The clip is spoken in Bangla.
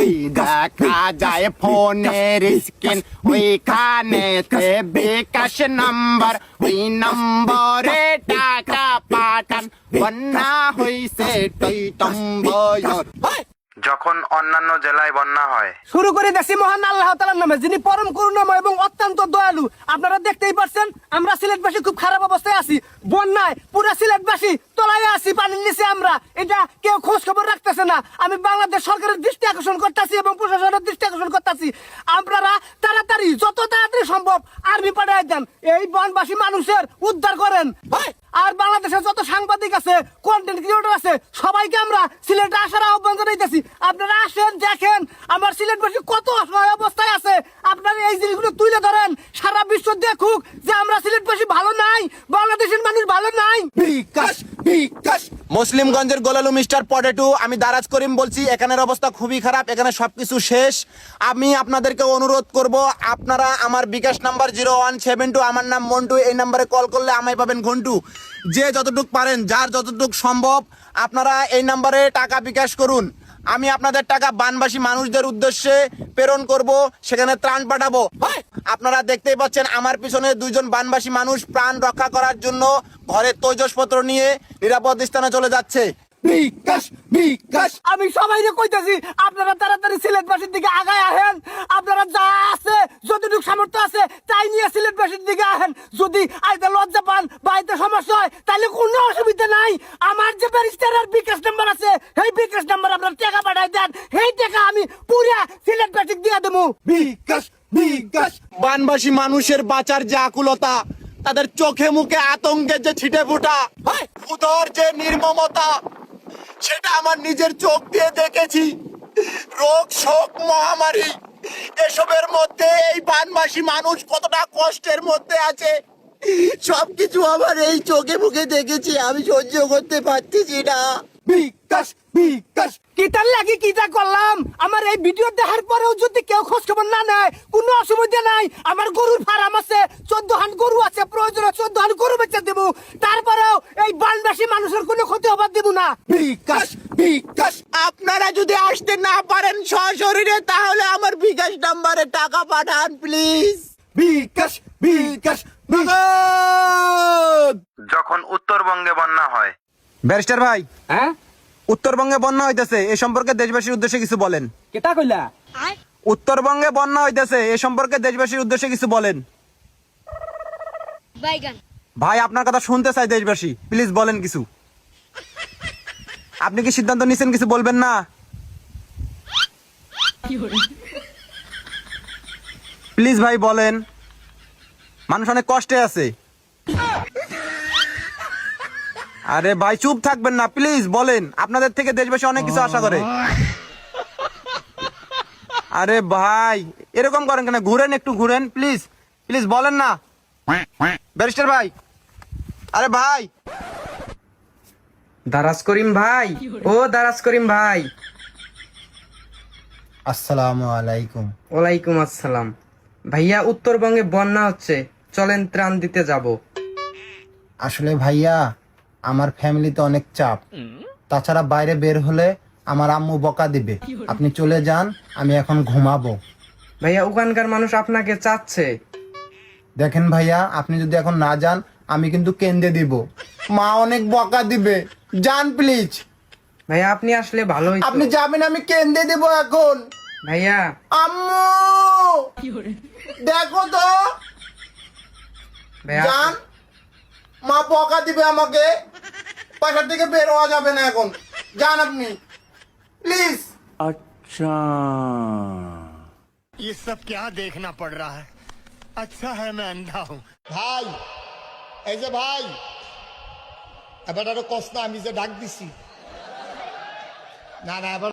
ওই দেখা যায় ফোনের স্ক্রিন, ওইখানেতে বিকাশ নাম্বার, ওই নম্বরে টাকা পাঠান। বন্যা হইছে টইটম্বর। যখন অন্যান্য জেলায় বন্যা হয়, শুরু করে দেশি মহান আল্লাহ তাআলার নামে, যিনি পরম করুণাময় এবং অত্যন্ত দয়ালু। আপনারা দেখতেই পাচ্ছেন আমরা সিলেটবাসী খুব খারাপ অবস্থায় আছি। বন্যায় পুরো সিলেটবাসী তলায় আছি, পানির নিচে আমরা। এটা কেউ খোঁজ খবর রাখতেছে না। আমি বাংলাদেশ সরকারের দৃষ্টি আকর্ষণ করতেছি এবং প্রশাসনের দৃষ্টি আকর্ষণ করতেছি, আপনারা তাড়াতাড়ি যত তাড়াতাড়ি সম্ভব আর্মি পাঠায় দেন, এই বনবাসী মানুষের উদ্ধার করেন। আর বাংলাদেশের যত সাংবাদিক আছে, কন্টেন্ট ক্রিয়েটর আছে, সবাইকে আমরা সিলেটে আসার আহ্বান জানাইতেছি। আপনারা আসেন, দেখেন আমার সিলেটবাসী কত অসহায় অবস্থায় আছে। আপনারা এই জিনিসগুলো তুলে ধরেন, সারা বিশ্ব দেখুক যে আমরা সিলেটবাসী ভালো নাই, বাংলাদেশের মানুষ ভালো নাই। বিকাশ বিকাশ। মুসলিমগঞ্জের গোলালু মিস্টার পটেটো, আমি দারাজ করিম বলছি। এখানের অবস্থা খুবই খারাপ, এখানে সবকিছু শেষ। আমি আপনাদেরকে অনুরোধ করব, আপনারা আমার বিকাশ নাম্বার 0172, আমার নাম মন্টু, এই নাম্বারে কল করলে আমায় পাবেন ঘন্টু। যে যতটুক পারেন, যার যতটুক সম্ভব, আপনারা এই নাম্বারে টাকা বিকাশ করুন। আমি আপনাদের টাকা বানবাসী মানুষদের উদ্দেশ্যে প্রেরণ করব, সেখানে ত্রাণ পাঠাবো। আপনারা দেখতেই পাচ্ছেন আমার পিছনে দুইজন বানবাসী মানুষ প্রাণ রক্ষা করার জন্য ঘরের তৈজসপত্র নিয়ে নিরাপদ স্থানে চলে যাচ্ছে। বিকাশ বিকাশ। আমি সবাইকে কইতাছি আপনারা তাড়াতাড়ি সিলেটবাসীর দিকে আগায় আহেন। আপনারা যা আছে, যতটুকু সামর্থ্য আছে তাই নিয়ে সিলেটবাসীর দিকে আহেন। যদি আইতে লজ্জা পান বা আইতে সমস্যা হয় তাহলে কোনো অসুবিধা নাই। আমার যে ব্যারিস্টারের বিকাশ নাম্বার আছে, সেই বিকাশ নাম্বার আপনার টাকা পাঠাই দেন, সেই টাকা আমি পুরা সিলেটবাসীকে দিয়ে দেবো। বিকাশ বিকাশ। বানবাসী মানুষের বাঁচার যে আকুলতা, তাদের চোখে মুখে আতঙ্কের যে ছিটে ফোটা, উদর যে নির্মমতা, সেটা আমার নিজের চোখ দিয়ে দেখেছি। রোগ শোক মহামারী, এসবের মধ্যে এই বানবাসী মানুষ কতটা কষ্টের মধ্যে আছে, সবকিছু আমার এই চোখে মুখে দেখেছি। আমি সহ্য করতে পারতেছি না। বিকাশ বিকাশ। কিতার লাগি কিতা করলাম, আমার এই ভিডিও দেখার পরেও যদি কেউ খোঁজ খবর না নেয় কোনো অসুবিধা নাই। আমার গরুর ফার্ম আছে, 14 হান গরু আছে, প্রয়োজনে 14 হান গরু বেচে দেবো। তারপরেও এই বানবাসী মানুষের কোনো ক্ষতি হবার দেবো না। বিকাশ বিকাশ। আপনারা যদি আসতে না পারেন সশরীরে, তাহলে আমার বিকাশ নাম্বারে টাকা পাঠান প্লিজ। বিকাশ বিকাশ বিকাশ। যখন উত্তরবঙ্গে বন্যা হয়, ব্যারিস্টার ভাই, হ্যাঁ উত্তরবঙ্গে বন্যা হইতেছে, এ সম্পর্কে দেশবাসীর উদ্দেশ্যে কিছু বলেন। কেটা কইলা? উত্তরবঙ্গে বন্যা হইতেছে, এ সম্পর্কে দেশবাসীর উদ্দেশ্যে কিছু বলেন। ভাই আপনার কথা শুনতে চাই দেশবাসী, প্লিজ বলেন কিছু। আপনি কি সিদ্ধান্ত নিছেন, কিছু বলবেন না? প্লিজ ভাই বলেন, মানুষ অনেক কষ্টে আছে। আরে ভাই চুপ থাকবেন না, প্লিজ বলেন, আপনাদের থেকে দেশবাসী অনেক কিছু আশা করে। আরে ভাই এরকম করেন কেন, ঘুরেন, একটু ঘুরেন প্লিজ, প্লিজ বলেন না ব্যারিস্টার ভাই। আরে ভাই, দারাজ করিম ভাই, ও দারাজ করিম ভাই। আসসালামু আলাইকুম। ওয়ালাইকুম আসসালাম। ভাইয়া উত্তরবঙ্গে বন্যা হচ্ছে, চলেন ত্রাণ দিতে যাব। আসলে ভাইয়া আমার ফ্যামিলিতে অনেক চাপ, তাছাড়া বাইরে বের হলে আমার আম্মু বকা দিবে। আপনি চলে যান, আমি এখন ঘুমাবো। ভাইয়া ওখানকার মানুষ আপনাকে চাচ্ছে। দেখেন ভাইয়া, আপনি যদি এখন না যান আমি কিন্তু কেঁদে দিব, মা অনেক বকা দিবে। যান প্লিজ। ভাইয়া আপনি আসলে ভালো হইতো। আপনি যাবেন, আমি কেঁদে দেব এখন। ভাইয়া আম্মু দেখো তো, ভাইয়া যান, মা বকা দিবে আমাকে, বাসা থেকে বের হওয়া যাবে না এখন। যান আপনি প্লিজ। अच्छा ये सब क्या देखना पड़ रहा है। अच्छा है मैं अंधा हूँ। ভাই, এই যে ভাই, এবার আরো কষ্ট, আমি যে ডাক দিছি না না এবার